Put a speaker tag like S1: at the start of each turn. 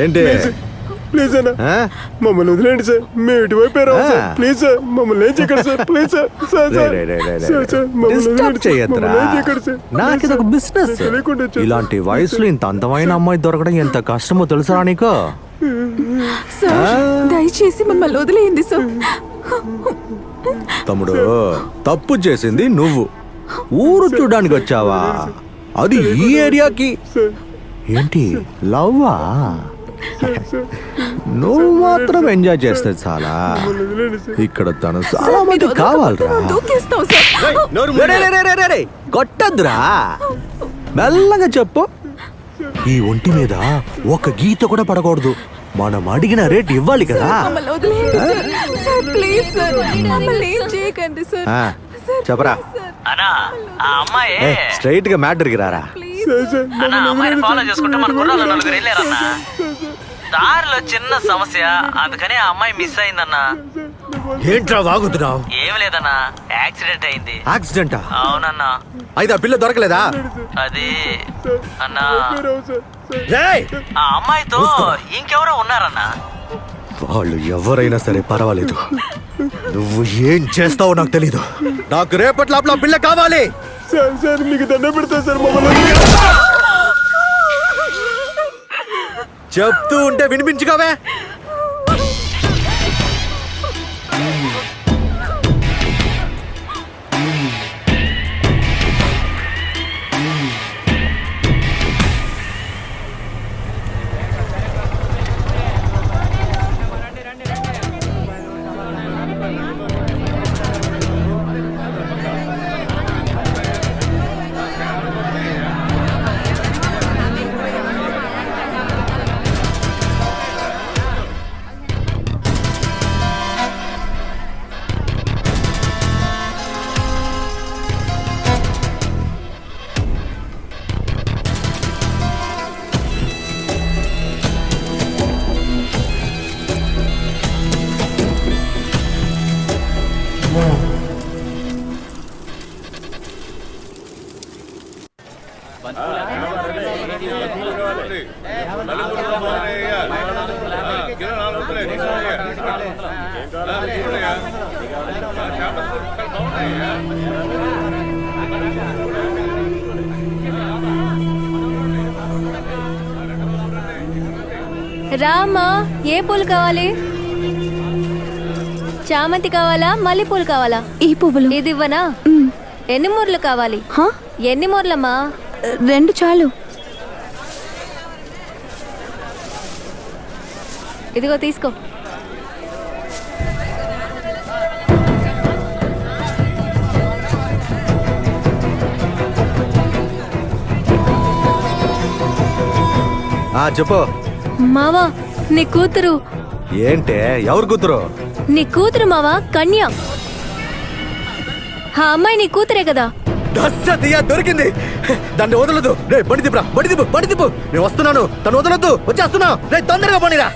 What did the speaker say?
S1: ఏంటి
S2: ప్లీజ్ అన్న మమ్మల్ని వదిలేండి సార్, మేము ఇటువైపు రావు సార్. ప్లీజ్ సార్ మమ్మల్ని ఏం చేయకండి sir. Please sir sir sir sir మమ్మల్ని వదిలేండి సార్. మమ్మల్ని ఏం చేయకండి సార్.
S1: నాకు ఇది ఒక బిజినెస్. ఇలాంటి వయసులో ఇంత అందమైన అమ్మాయి దొరకడం ఎంత కష్టమో తెలుసా నీకు?
S3: దయచేసి మమ్మల్ని వదిలేయండి సార్.
S1: తమ్ముడు, తప్పు చేసింది నువ్వు. ఊరు చూడడానికి వచ్చావా? అది ఈ ఏరియాకి. ఏంటి లవ్వా? నువ్వు మాత్రం ఎంజాయ్ చేస్తే చాలా. ఇక్కడ తను చాలా మంది కావాలరా. కొట్టద్దురా, మెల్లగా చెప్పు. ఈ ఒంటి మీద ఒక గీత కూడా పడకూడదు. మనం అడిగిన రేట్ ఇవ్వాలి కదా. చెప్పరా. స్ట్రైట్ గా మ్యాటర్కి రారా.
S4: ఫాలో చేసుకుంటే మన గుర్రాలు నలుగురు వెళ్ళారన్నా. దారిలో చిన్న సమస్య, అందుకని ఆ అమ్మాయి మిస్ అయిందన్నా.
S1: ఏంట్రా వాగుతున్నావు?
S4: ఏం లేదన్నా, యాక్సిడెంట్ అయింది.
S1: యాక్సిడెంటా?
S4: అవునన్నా.
S1: అయితే ఆ పిల్ల దొరకలేదా?
S4: అది అన్నా, ఆ అమ్మాయితో ఇంకెవరో ఉన్నారన్నా.
S1: వాళ్ళు ఎవరైనా సరే పర్వాలేదు, నువ్వు ఏం చేస్తావో నాకు తెలీదు. నాకు రేపటి లోపల పిల్ల కావాలి.
S2: సార్ సార్ మీకు దండ పెడతా సార్. మమ్మల్ని
S1: చెప్తూ ఉంటే వినిపించుకోవే.
S5: రామా, ఏ పూలు కావాలి? చామంతి కావాలా, మల్లె పూలు కావాలా?
S3: ఈ పువ్వులు.
S5: ఇది ఇవ్వనా? ఎన్ని మూరలు కావాలి? ఎన్ని మూరలమ్మా?
S3: 2 చాలు.
S5: ఇదిగో తీసుకో.
S1: చెప్పు
S5: మావా, నీ కూతురు.
S1: ఏంటే? ఎవరు కూతురు?
S5: నీ కూతురు మావా, కన్య. ఆ అమ్మాయి నీ కూతురే కదా?
S1: దొరికింది. దాన్ని వదలదు. రే బండి తిప్పురా, బండి తిప్పు, బండి తిప్పు. నేను వస్తున్నాను, తను వదలొద్దు. వచ్చేస్తున్నా. రే తొందరగా పనిరా.